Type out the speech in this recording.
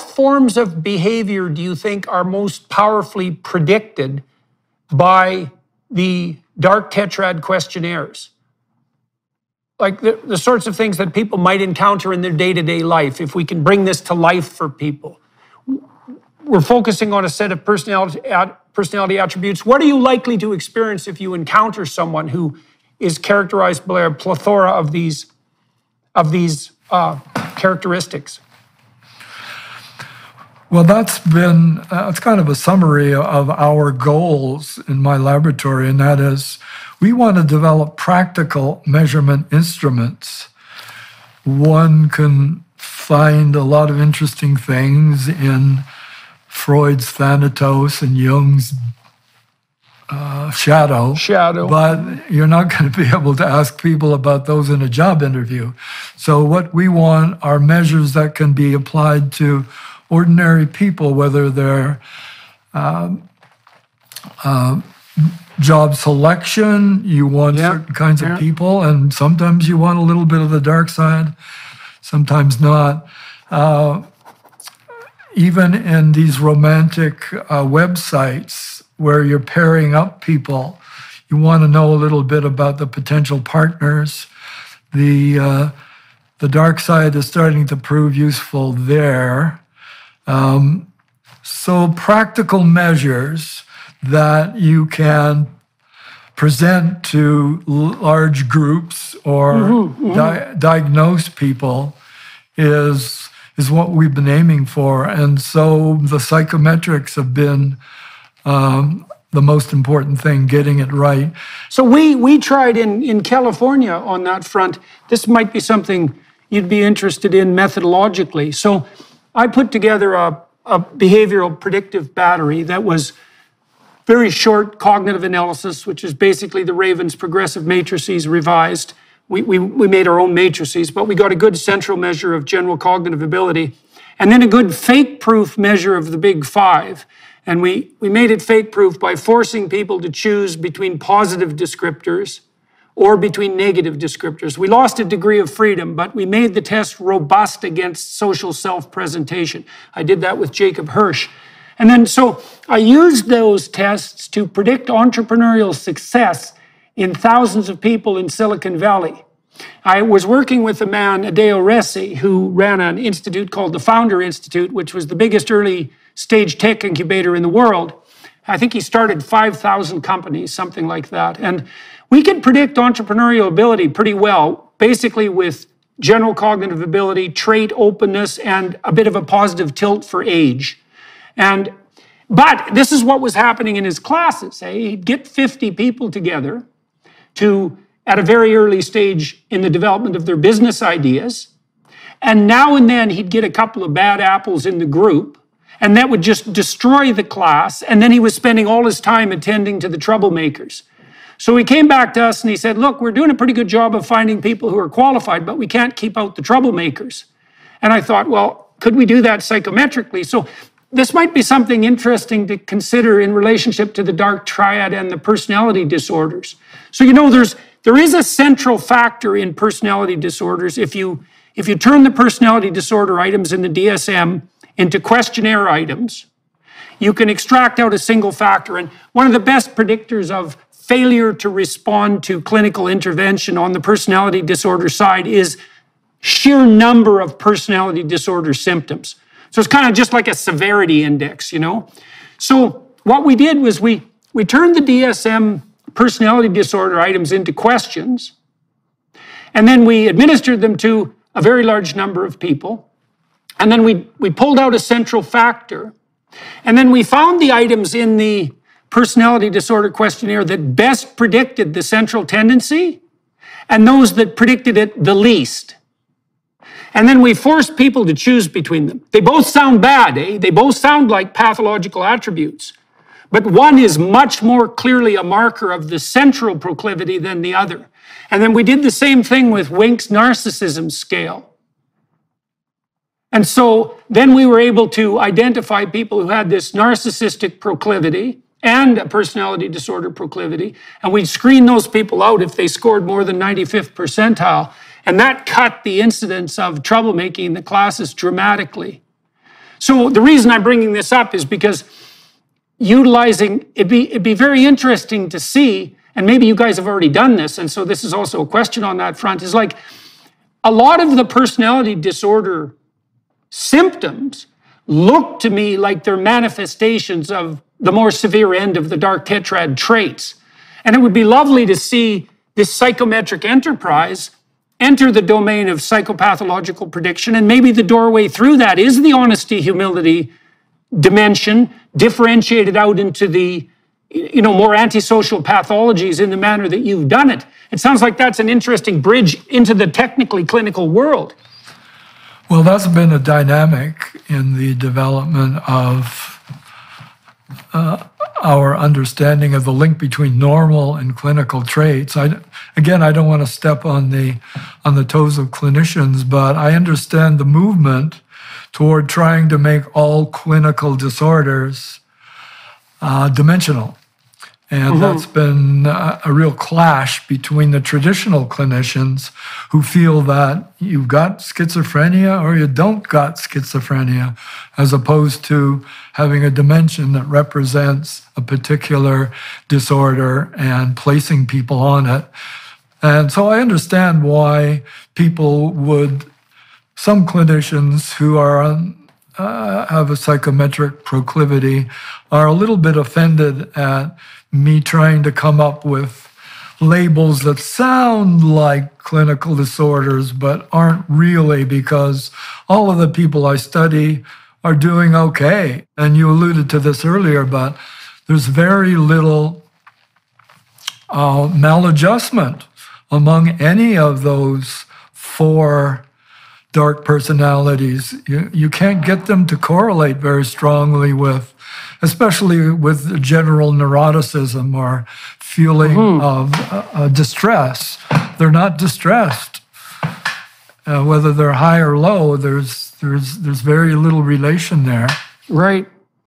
what forms of behavior do you think are most powerfully predicted by the dark tetrad questionnaires? Like the sorts of things that people might encounter in their day-to-day life, if we can bring this to life for people. We're focusing on a set of personality attributes. What are you likely to experience if you encounter someone who is characterized by a plethora of these characteristics? Well, that's kind of a summary of our goals in my laboratory, and that is we want to develop practical measurement instruments. One can find a lot of interesting things in Freud's Thanatos and Jung's shadow, but you're not going to be able to ask people about those in a job interview. So what we want are measures that can be applied to ordinary people, whether they're job selection, you want certain kinds of people, and sometimes you want a little bit of the dark side, sometimes not. Even in these romantic websites where you're pairing up people, you want to know a little bit about the potential partners. The dark side is starting to prove useful there. So practical measures that you can present to large groups or diagnose people is what we've been aiming for. And so the psychometrics have been the most important thing, getting it right. So we tried in California on that front. This might be something you'd be interested in methodologically. So I put together a behavioral predictive battery that was very short cognitive analysis, which is basically the Raven's progressive matrices revised. We made our own matrices, but we got a good central measure of general cognitive ability, and then a good fake-proof measure of the big five. And we made it fake-proof by forcing people to choose between positive descriptors or between negative descriptors. We lost a degree of freedom, but we made the test robust against social self-presentation. I did that with Jacob Hirsch. And then so I used those tests to predict entrepreneurial success in thousands of people in Silicon Valley. I was working with a man, Adeo Resi, who ran an institute called the Founder Institute, which was the biggest early stage tech incubator in the world. I think he started 5,000 companies, something like that. And we can predict entrepreneurial ability pretty well, basically with general cognitive ability, trait openness, and a bit of a positive tilt for age. But this is what was happening in his classes. He'd get 50 people together at a very early stage in the development of their business ideas. And now and then he'd get a couple of bad apples in the group, and that would just destroy the class. And then he was spending all his time attending to the troublemakers. So he came back to us and he said, look, we're doing a pretty good job of finding people who are qualified, but we can't keep out the troublemakers. And I thought, well, could we do that psychometrically? So this might be something interesting to consider in relationship to the dark triad and the personality disorders. So, you know, there is a central factor in personality disorders. If you turn the personality disorder items in the DSM into questionnaire items, you can extract out a single factor. And one of the best predictors of failure to respond to clinical intervention on the personality disorder side is sheer number of personality disorder symptoms. So it's kind of just like a severity index, you know? So what we did was we turned the DSM personality disorder items into questions, and then we administered them to a very large number of people, and then we pulled out a central factor, and then we found the items in the personality disorder questionnaire that best predicted the central tendency, and those that predicted it the least. And then we forced people to choose between them. They both sound bad, eh? They both sound like pathological attributes. But one is much more clearly a marker of the central proclivity than the other. And then we did the same thing with Wink's narcissism scale. And so then we were able to identify people who had this narcissistic proclivity and a personality disorder proclivity, and we'd screen those people out if they scored more than 95th percentile. And that cut the incidence of troublemaking in the classes dramatically. So the reason I'm bringing this up is because it'd be very interesting to see, and maybe you guys have already done this, and so this is also a question on that front, is like a lot of the personality disorder symptoms look to me like they're manifestations of the more severe end of the dark tetrad traits. And it would be lovely to see this psychometric enterprise enter the domain of psychopathological prediction, and maybe the doorway through that is the honesty, humility dimension, differentiated out into the more antisocial pathologies in the manner that you've done it. It sounds like that's an interesting bridge into the technically clinical world. Well, that's been a dynamic in the development of our understanding of the link between normal and clinical traits. I don't want to step on the toes of clinicians, but I understand the movement toward trying to make all clinical disorders dimensional. And that's been a real clash between the traditional clinicians who feel that you've got schizophrenia or you don't got schizophrenia, as opposed to having a dimension that represents a particular disorder and placing people on it. And so I understand why some clinicians who are have a psychometric proclivity are a little bit offended at me trying to come up with labels that sound like clinical disorders but aren't really, because all of the people I study are doing okay. And you alluded to this earlier, but there's very little maladjustment among any of those 4 dark personalities. You can't get them to correlate very strongly with, especially with general neuroticism or feeling of distress. They're not distressed. Whether they're high or low, there's very little relation there. Right.